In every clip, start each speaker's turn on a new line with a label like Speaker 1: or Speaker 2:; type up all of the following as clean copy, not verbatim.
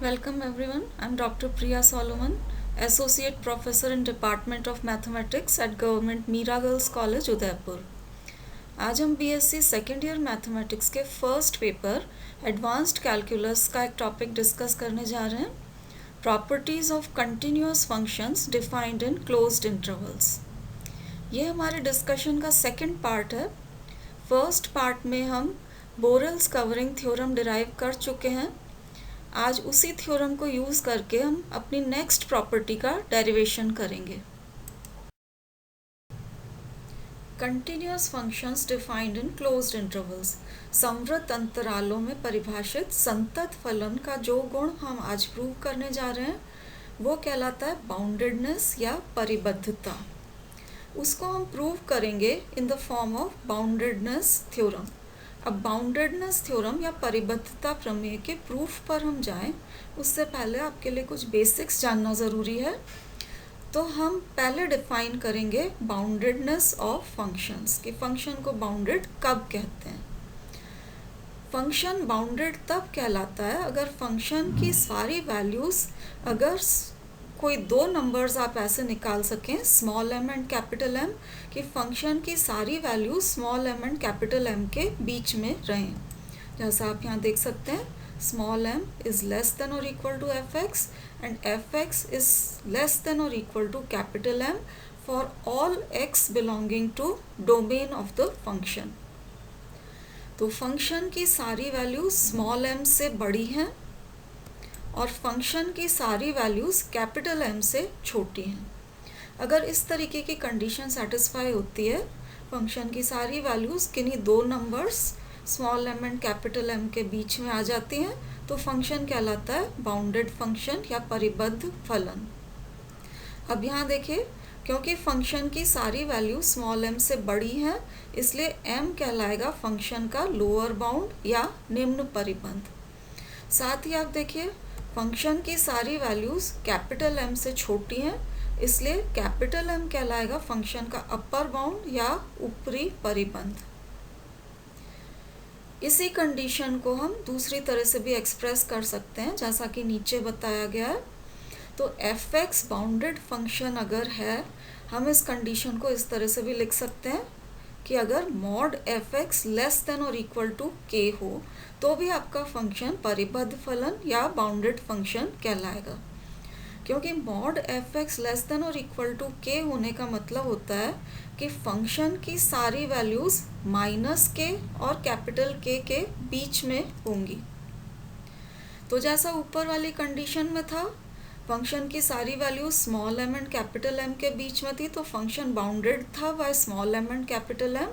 Speaker 1: Welcome everyone. I'm Dr. Priya Solomon, Associate Professor in Department of Mathematics at Government Meera Girls College, Udaipur. आज हम BSc second year mathematics के first paper advanced calculus का एक topic discuss करने जा रहे हैं, properties of continuous functions defined in closed intervals. ये हमारे डिस्कशन का सेकेंड पार्ट है। फर्स्ट पार्ट में हम बोरेल्स कवरिंग थ्योरम डिराइव कर चुके हैं। आज उसी थ्योरम को यूज़ करके हम अपनी नेक्स्ट प्रॉपर्टी का डेरिवेशन करेंगे। Continuous functions defined in closed intervals, संवृत अंतरालों में परिभाषित संतत फलन का जो गुण हम आज प्रूव करने जा रहे हैं वो कहलाता है बाउंडेडनेस या परिबद्धता। उसको हम प्रूव करेंगे in the form of boundedness theorem. अब बाउंडेडनेस थ्योरम या परिबद्धता प्रमेय के प्रूफ पर हम जाएं उससे पहले आपके लिए कुछ बेसिक्स जानना ज़रूरी है। तो हम पहले डिफाइन करेंगे बाउंडेडनेस ऑफ फंक्शंस कि फंक्शन को बाउंडेड कब कहते हैं। फंक्शन बाउंडेड तब कहलाता है अगर फंक्शन की सारी वैल्यूज़, अगर कोई दो नंबर्स आप ऐसे निकाल सकें small M and capital M कि फंक्शन की सारी values small M and capital M के बीच में रहें। जैसा आप यहाँ देख सकते हैं, small M is less than और equal to F X and F X is less than और equal to capital M for all X belonging to domain of the function. तो फंक्शन की सारी वैल्यूज स्मॉल एम से बड़ी हैं और function की सारी वैल्यूज़ कैपिटल एम से छोटी हैं। अगर इस तरीके की कंडीशन सेटिस्फाई होती है, फंक्शन की सारी वैल्यूज़ किन्हीं दो numbers small M and capital M के बीच में आ जाती हैं, तो फंक्शन कहलाता है बाउंडेड फंक्शन या परिबद्ध फलन। अब यहाँ देखिए, क्योंकि फंक्शन की सारी वैल्यू स्मॉल एम से बड़ी हैं, इसलिए एम कहलाएगा फंक्शन का लोअर बाउंड या निम्न परिबंध। साथ ही आप देखिए, फंक्शन की सारी वैल्यूज़ कैपिटल एम से छोटी हैं, इसलिए कैपिटल एम कहलाएगा फंक्शन का अपर बाउंड या ऊपरी परिबंध। इसी कंडीशन को हम दूसरी तरह से भी एक्सप्रेस कर सकते हैं, जैसा कि नीचे बताया गया है। तो एफ एक्स बाउंडेड फंक्शन अगर है, हम इस कंडीशन को इस तरह से भी लिख सकते हैं कि अगर mod F X less than और इक्वल टू के हो तो भी आपका फंक्शन परिबद्ध फलन या बाउंडेड फंक्शन कहलाएगा। क्योंकि mod F X less than और इक्वल टू के होने का मतलब होता है कि फंक्शन की सारी वैल्यूज़ माइनस के और कैपिटल के बीच में होंगी। तो जैसा ऊपर वाली कंडीशन में था, फंक्शन की सारी values small M and capital M के बीच में थी, तो फंक्शन बाउंडेड था by small M and capital M.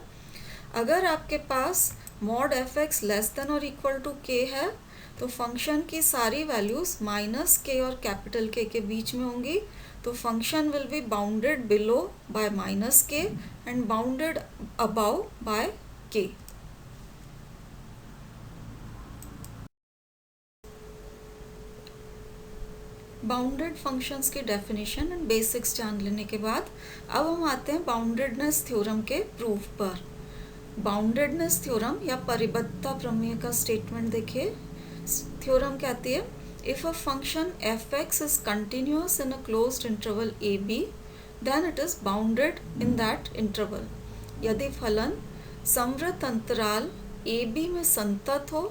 Speaker 1: अगर आपके पास mod F X less than और इक्वल टू के है, तो फंक्शन की सारी वैल्यूज माइनस के और कैपिटल के बीच में होंगी, तो function will be bounded below by minus K and bounded above by K. Bounded functions की डेफिनेशन एंड बेसिक्स जान लेने के बाद अब हम आते हैं बाउंडेडनेस थ्योरम के प्रूफ पर। बाउंडेडनेस थ्योरम या परिबद्धता प्रमेय का स्टेटमेंट देखिए। थ्योरम कहती है, if a function F X is continuous in a closed interval A B then it is bounded in that interval. यदि फलन संवृत अंतराल ए बी में संतत हो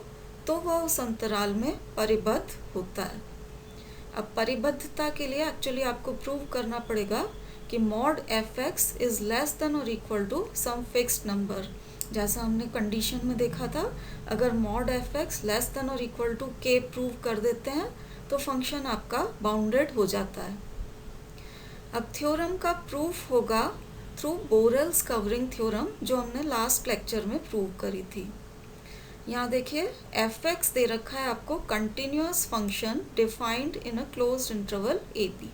Speaker 1: तो वह उस अंतराल में परिबद्ध होता है। अब परिबद्धता के लिए एक्चुअली आपको प्रूव करना पड़ेगा कि mod F X is less than और equal to some fixed number. जैसा हमने कंडीशन में देखा था, अगर mod F X less than और इक्वल टू के प्रूव कर देते हैं तो फंक्शन आपका बाउंडेड हो जाता है। अब थ्योरम का प्रूफ होगा थ्रू बोरेल्स कवरिंग थ्योरम, जो हमने लास्ट लेक्चर में प्रूव करी थी। यहाँ देखिए, एफ एक्स दे रखा है आपको continuous function defined in a closed interval A B.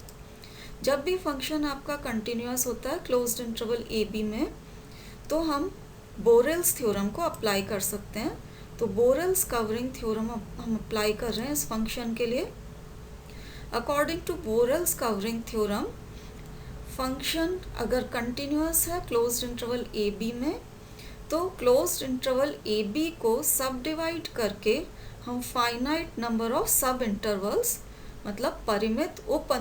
Speaker 1: जब भी फंक्शन आपका कंटिन्यूअस होता है क्लोज्ड इंटरवल ए बी में, तो हम बोरेल्स थ्योरम को अप्लाई कर सकते हैं। तो बोरेल्स कवरिंग थ्योरम हम अप्लाई कर रहे हैं इस फंक्शन के लिए। According to Borel's covering theorem, function अगर कंटिन्यूअस है क्लोज्ड इंटरवल ए बी में तो क्लोज्ड इंटरवल ए बी को सब डिवाइड करके हम फाइनाइट नंबर ऑफ सब इंटरवल्स मतलब परिमित उप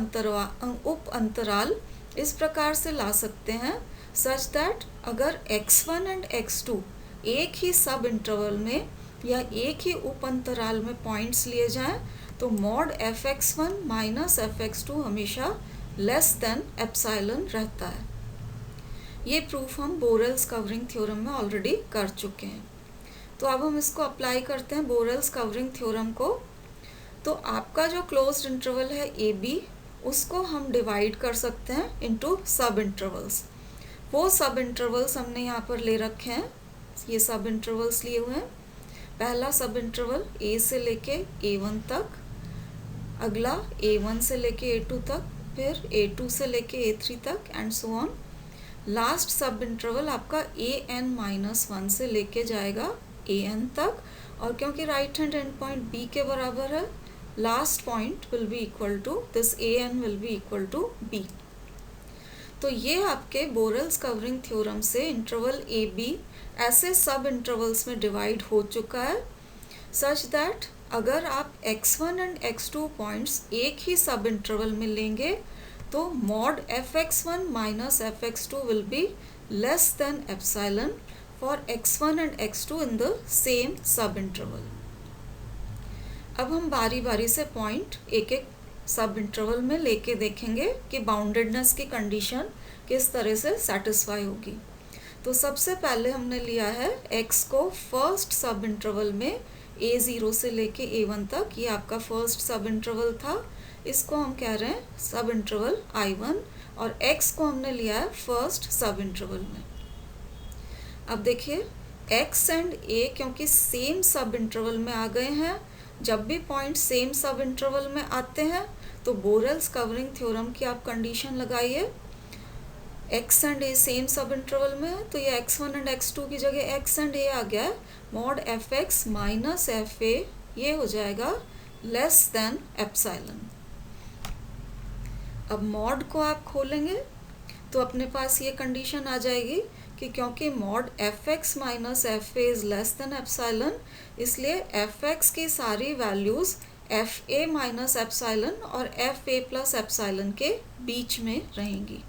Speaker 1: अंतराल इस प्रकार से ला सकते हैं सच दैट अगर x1 एंड x2 एक ही सब इंटरवल में या एक ही उप अंतराल में पॉइंट्स लिए जाएं तो मॉड fx1 माइनस fx2 हमेशा लेस देन एप्सिलॉन रहता है। ये प्रूफ हम बोरेल्स कवरिंग थ्योरम में ऑलरेडी कर चुके हैं। तो अब हम इसको अप्लाई करते हैं बोरेल्स कवरिंग थ्योरम को। तो आपका जो क्लोज्ड इंटरवल है ए बी उसको हम डिवाइड कर सकते हैं इनटू सब इंटरवल्स। वो सब इंटरवल्स हमने यहाँ पर ले रखे हैं, ये सब इंटरवल्स लिए हुए हैं। पहला सब इंटरवल ए से लेके A1 तक, अगला A1 से लेके A2 तक, फिर A2 से लेके A3 तक and so on. Last sub interval आपका AN-1 से लेके जाएगा AN तक, और क्योंकि right hand end point B के बराबर है last point will be equal to this AN will be equal to B। तो ये आपके बोरेल्स कवरिंग थ्योरम से इंटरवल ए बी ऐसे सब इंटरवल्स में डिवाइड हो चुका है सच दैट अगर आप x1 एंड x2 पॉइंट्स एक ही सब इंटरवल में लेंगे तो mod fx1 minus fx2 will be less than epsilon for x1 and x2 in the same सब इंटरवल। अब हम बारी बारी से पॉइंट एक एक सब इंटरवल में लेके देखेंगे कि बाउंडेडनेस की कंडीशन किस तरह से सेटिस्फाई होगी। तो सबसे पहले हमने लिया है x को फर्स्ट सब इंटरवल में A0 से लेके A1 तक, ये आपका फर्स्ट सब इंटरवल था, इसको हम कह रहे हैं सब इंटरवल I1, और x को हमने लिया है फर्स्ट सब इंटरवल में। अब देखिए x एंड a क्योंकि सेम सब इंटरवल में आ गए हैं, जब भी पॉइंट सेम सब इंटरवल में आते हैं तो बोरेल्स कवरिंग थ्योरम की आप कंडीशन लगाइए। x एंड a सेम सब इंटरवल में है तो ये x1 एंड x2 की जगह x एंड a आ गया है, मॉड fx माइनस fa ये हो जाएगा लेस देन एप्सिलॉन। अब मॉड को आप खोलेंगे तो अपने पास ये कंडीशन आ जाएगी कि क्योंकि mod fx minus fa is less than epsilon इसलिए fx की सारी वैल्यूज fa माइनस एप्सिलॉन और fa प्लस एप्सिलॉन के बीच में रहेंगी।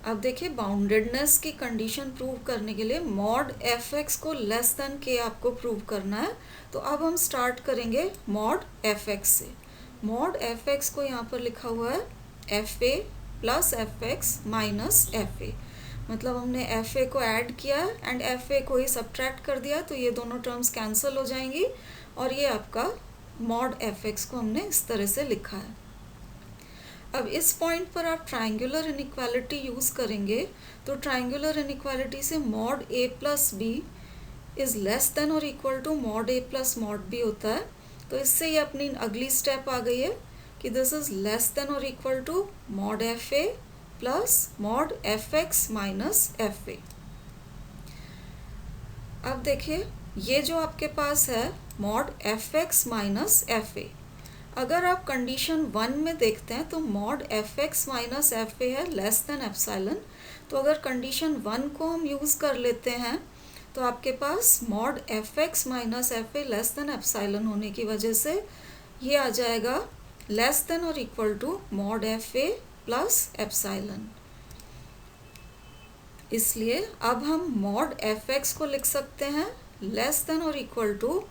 Speaker 1: अब देखिए बाउंडेडनेस की कंडीशन प्रूव करने के लिए मॉड fx को लेस देन k आपको प्रूव करना है। तो अब हम स्टार्ट करेंगे मॉड fx से। मॉड fx को यहाँ पर लिखा हुआ है fa plus fx minus fa, मतलब हमने fa को ऐड किया एंड fa को ही सब्ट्रैक्ट कर दिया तो ये दोनों टर्म्स कैंसिल हो जाएंगी और ये आपका मॉड fx को हमने इस तरह से लिखा है। अब इस पॉइंट पर आप ट्रायंगुलर इनइक्वालिटी यूज़ करेंगे तो ट्रायंगुलर इनइक्वालिटी से mod a plus B is less than और equal to mod a plus mod B होता है। तो इससे ये अपनी अगली स्टेप आ गई है कि दिस इज़ लेस देन और equal to mod fa plus mod fx minus fa। अब देखिए ये जो आपके पास है मॉड fx माइनस fa, अगर आप कंडीशन 1 में देखते हैं तो मॉड fx माइनस fa है लेस देन एप्सिलॉन। तो अगर कंडीशन 1 को हम यूज़ कर लेते हैं तो आपके पास mod fx minus fa less than epsilon होने की वजह से ये आ जाएगा लेस देन और equal to mod fa plus epsilon. इसलिए अब हम मॉड fx को लिख सकते हैं लेस देन और equal to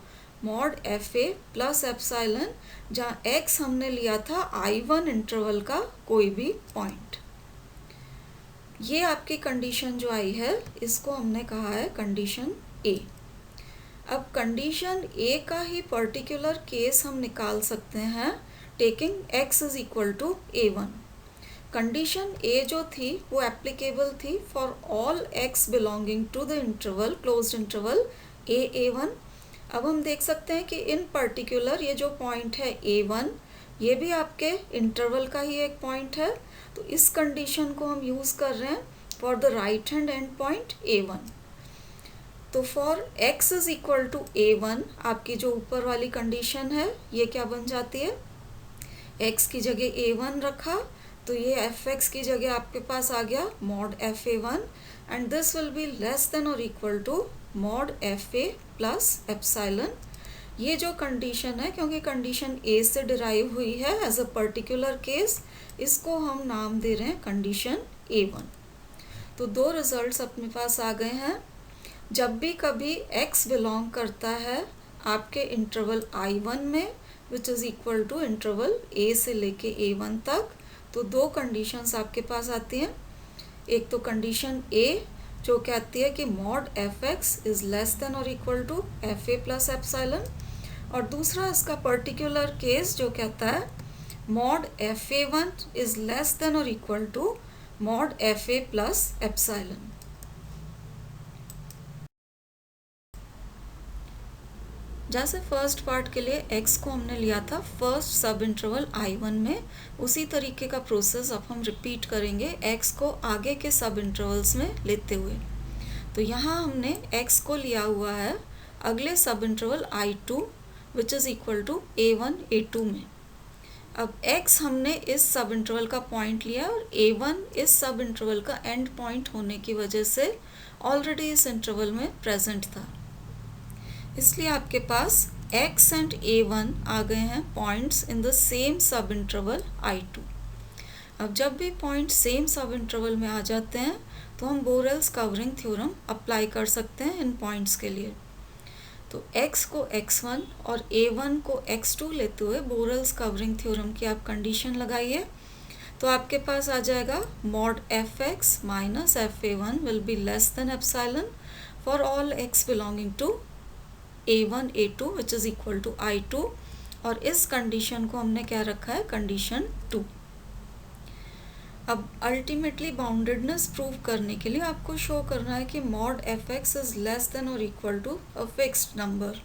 Speaker 1: mod fa plus epsilon, जहाँ x हमने लिया था I1 इंटरवल का कोई भी पॉइंट। ये आपकी कंडीशन जो आई है इसको हमने कहा है कंडीशन A। अब कंडीशन A का ही पर्टिकुलर केस हम निकाल सकते हैं taking x is equal to A1। Condition A जो थी वो एप्लीकेबल थी for all x belonging to the interval closed interval A1। अब हम देख सकते हैं कि इन पर्टिकुलर ये जो पॉइंट है A1 ये भी आपके इंटरवल का ही एक पॉइंट है, तो इस कंडीशन को हम यूज़ कर रहे हैं for the right hand end point A1। तो for x is equal to A1 आपकी जो ऊपर वाली कंडीशन है ये क्या बन जाती है, x की जगह A1 रखा तो ये fx की जगह आपके पास आ गया mod fa1 and this will be less than or equal to mod fa plus epsilon. ये जो कंडीशन है, क्योंकि कंडीशन ए से डिराइव हुई है एज अ पर्टिकुलर केस, इसको हम नाम दे रहे हैं कंडीशन A1. तो दो रिजल्ट्स अपने पास आ गए हैं. जब भी कभी x बिलोंग करता है आपके इंटरवल I1 में which is equal to interval A से लेके A1 तक, तो दो कंडीशंस आपके पास आती हैं. एक तो कंडीशन A जो कहती है कि mod fx is less than और equal to fa plus epsilon, और दूसरा इसका पर्टिकुलर केस जो कहता है mod fa1 is less than और equal to mod fa plus epsilon. जैसे फर्स्ट पार्ट के लिए x को हमने लिया था फर्स्ट सब इंटरवल I1 में, उसी तरीके का प्रोसेस अब हम रिपीट करेंगे x को आगे के सब इंटरवल्स में लेते हुए. तो यहाँ हमने x को लिया हुआ है अगले sub interval I2 which is equal to A1 A2 में. अब x हमने इस सब इंटरवल का पॉइंट लिया और A1 इस सब इंटरवल का एंड पॉइंट होने की वजह से ऑलरेडी इस इंटरवल में प्रेजेंट था, इसलिए आपके पास x एंड A1 आ गए हैं पॉइंट्स इन द सेम सब इंटरवल I2. अब जब भी पॉइंट सेम सब इंटरवल में आ जाते हैं तो हम बोरेल्स कवरिंग थ्योरम अप्लाई कर सकते हैं इन पॉइंट्स के लिए. तो x को x1 और A1 को x2 लेते हुए बोरेल्स कवरिंग थ्योरम की आप कंडीशन लगाइए, तो आपके पास आ जाएगा mod fx minus fa1 will be less than epsilon for all x belonging to A1 A2 which is equal to I2, और इस कंडीशन को हमने क्या रखा है कंडीशन 2. अब अल्टीमेटली बाउंडेडनेस प्रूव करने के लिए आपको शो करना है कि mod fx is less than और equal to a fixed number.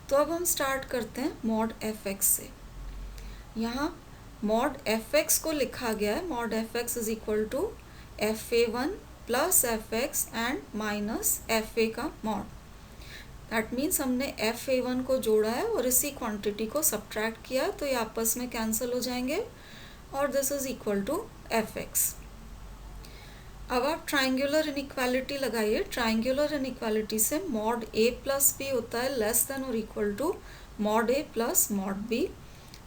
Speaker 1: तो अब हम स्टार्ट करते हैं मॉड fx से. यहाँ मॉड fx को लिखा गया है mod fx is equal to fa1 plus fx and minus fa का मॉड. दैट मीन्स हमने fa1 को जोड़ा है और इसी क्वांटिटी को सब्ट्रैक्ट किया, तो ये आपस में कैंसिल हो जाएंगे और this is equal to fx. अब आप ट्राइंगुलर इनइक्वालिटी लगाइए. ट्राइंगुलर इनइक्वालिटी से मॉड a प्लस b होता है लेस देन और equal to mod a plus mod b,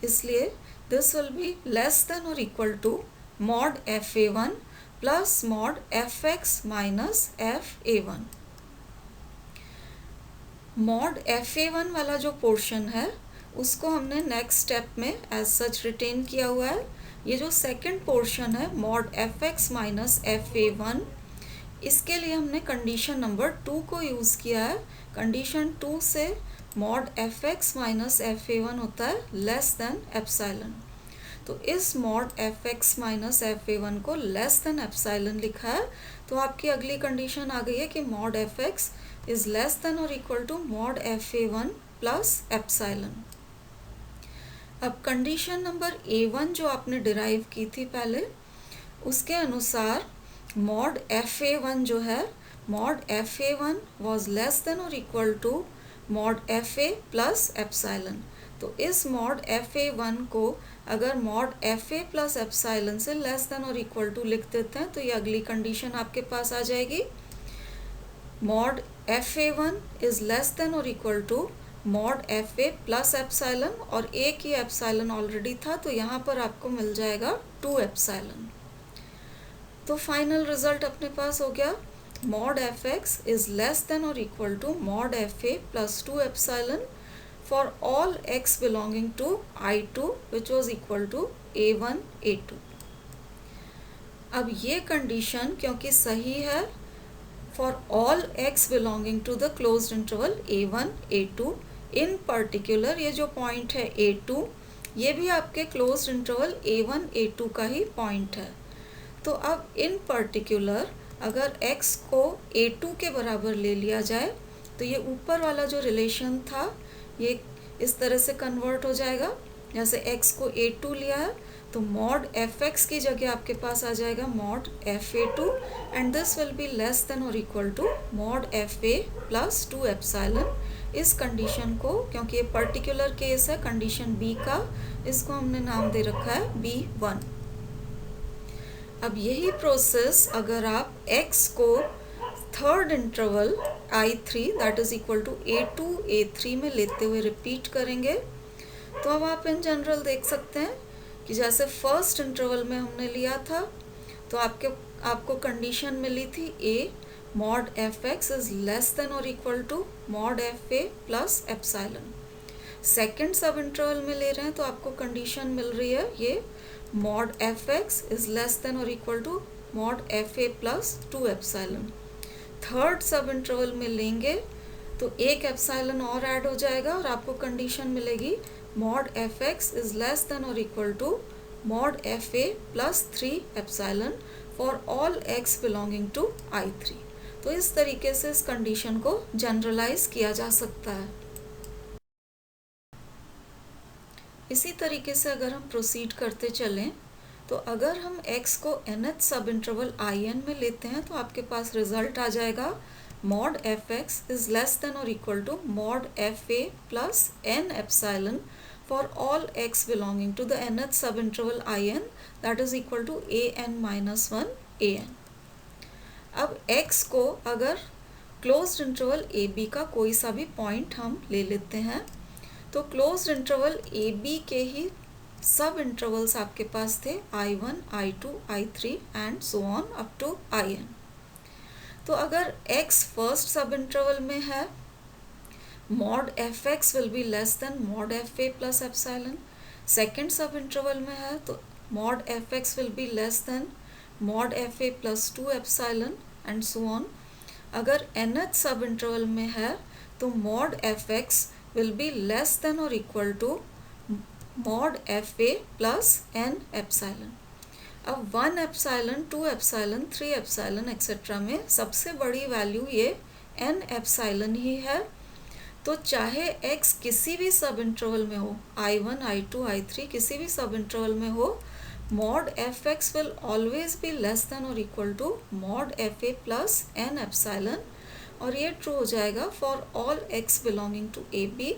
Speaker 1: इसलिए this will be less than और equal to mod fa1 plus mod fx minus fa1. Mod fa1 वाला जो portion है उसको हमने नेक्स्ट स्टेप में एज सच रिटेन किया हुआ है. ये जो सेकंड पोर्शन है मॉड fx माइनस fa1, इसके लिए हमने कंडीशन नंबर 2 को यूज़ किया है. कंडीशन 2 से मॉड fx माइनस fa1 होता है लेस देन एप्सिलॉन. तो इस मॉड fx माइनस fa1 को लेस देन एप्सिलॉन लिखा है, तो आपकी अगली कंडीशन आ गई है कि mod fx is less than or equal to mod fa1 plus epsilon. अब कंडीशन नंबर A1 जो आपने डिराइव की थी पहले, उसके अनुसार mod fa1 जो है mod fa1 was less than or equal to mod fa plus epsilon. तो इस mod fa1 को अगर mod fa plus epsilon से लेस देन और इक्वल टू लिख देते हैं तो ये अगली कंडीशन आपके पास आ जाएगी. Mod fa1 is less than और equal to mod fa plus epsilon, और एक ही एप्सिलॉन ऑलरेडी था तो यहाँ पर आपको मिल जाएगा 2 एप्सिलॉन. तो फाइनल रिजल्ट अपने पास हो गया mod fx is less than और equal to mod fa plus 2 epsilon for all x belonging to I2 which was equal to A1 A2. अब ये कंडीशन क्योंकि सही है for all x belonging to the closed interval A1 A2, in particular ये जो point है A2, ये भी आपके closed interval A1 A2 का ही पॉइंट है. तो अब in particular अगर x को A2 के बराबर ले लिया जाए तो ये ऊपर वाला जो रिलेशन था ये इस तरह से कन्वर्ट हो जाएगा. जैसे x को A2 लिया है तो मॉड fx की जगह आपके पास आ जाएगा mod fa2 and this will be less than और equal to mod fa plus 2 epsilon. इस कंडीशन को, क्योंकि ये पर्टिकुलर केस है कंडीशन b का, इसको हमने नाम दे रखा है b1. अब यही प्रोसेस अगर आप x को third interval I3 that is equal to A2 A3 में लेते हुए रिपीट करेंगे। तो अब आप इन जनरल देख सकते हैं कि जैसे फर्स्ट इंटरवल में हमने लिया था तो आपको कंडीशन मिली थी A mod F X is less than और equal to mod F A plus epsilon. Second sub interval में ले रहे हैं तो आपको कंडीशन मिल रही है ये mod F X is less than और equal to mod F A plus 2 epsilon. Third sub interval में लेंगे तो एक एप्साइलन और ऐड हो जाएगा और आपको कंडीशन मिलेगी mod F X is less than और equal to mod F A plus 3 epsilon for all X belonging to I3। तो इस तरीके से इस कंडीशन को जनरलाइज किया जा सकता है। इसी तरीके से अगर हम प्रोसीड करते चलें तो अगर हम x को nth सब इंटरवल in में लेते हैं तो आपके पास रिजल्ट आ जाएगा mod F X is less than और equal to mod F A plus n epsilon for all x belonging to the nth sub interval in that is equal to an-1 an। अब x को अगर closed interval AB का कोई सा भी point हम ले लेते हैं तो क्लोज्ड इंटरवल AB के ही सब इंटरवल्स आपके पास थे I1, I2, I3 and so on up to In। तो अगर x फर्स्ट सब इंटरवल में है mod F X will be less than mod F A plus epsilon. Second sub interval में है तो mod F X will be less than mod F A plus 2 epsilon and so on. अगर nth sub interval में है तो mod F X will be less than or equal to mod fa plus n epsilon। अब 1 epsilon 2 epsilon 3 epsilon etcetera में सबसे बड़ी value ये n epsilon ही है। तो चाहे x किसी भी सब इंटरवल में हो I1, I2, I3 किसी भी सब इंटरवल में हो mod fx will always be less than or equal to mod fa plus n epsilon. और ये ट्रू हो जाएगा for all x belonging to AB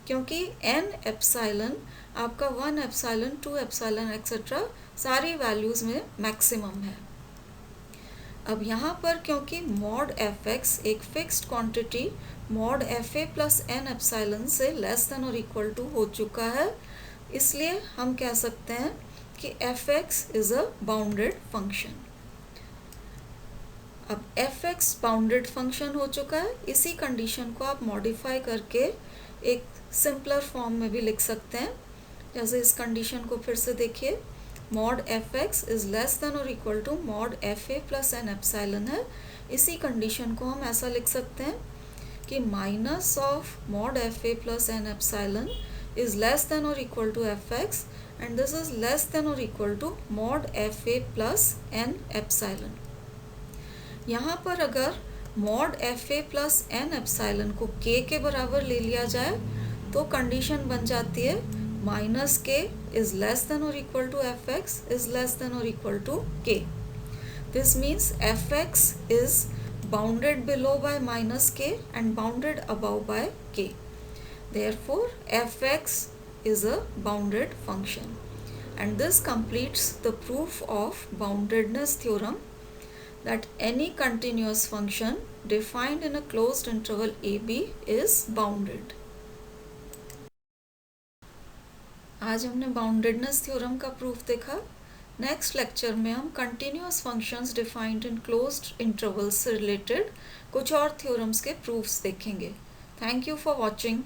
Speaker 1: क्योंकि n एप्साइलन आपका 1 एप्साइलन 2 एप्साइलन एक्सेट्रा सारी वैल्यूज़ में मैक्सिमम है। अब यहाँ पर क्योंकि मॉड fx एक fixed quantity mod fa plus n epsilon से लेस देन और इक्वल टू हो चुका है इसलिए हम कह सकते हैं कि fx is a bounded function. अब fx बाउंडेड फंक्शन हो चुका है। इसी कंडीशन को आप मॉडिफाई करके एक सिंपलर फॉर्म में भी लिख सकते हैं। जैसे इस कंडीशन को फिर से देखिए mod fx is less than और equal to mod fa plus n epsilon है। इसी कंडीशन को हम ऐसा लिख सकते हैं कि minus of mod fa plus n epsilon is less than और equal to fx and this is less than और equal to mod fa plus n epsilon. यहाँ पर अगर mod fa plus n epsilon को k के बराबर ले लिया जाए तो कंडीशन बन जाती है minus k is less than और equal to fx is less than और equal to k। This means fx is bounded below by minus k and bounded above by k। Therefore fx is a bounded function and this completes the proof of boundedness theorem that any continuous function defined in a closed interval AB is bounded। आज हमने boundedness theorem का proof देखा। Next lecture में हम continuous functions defined in closed intervals से related कुछ और theorems के प्रूफ्स देखेंगे। Thank you for watching.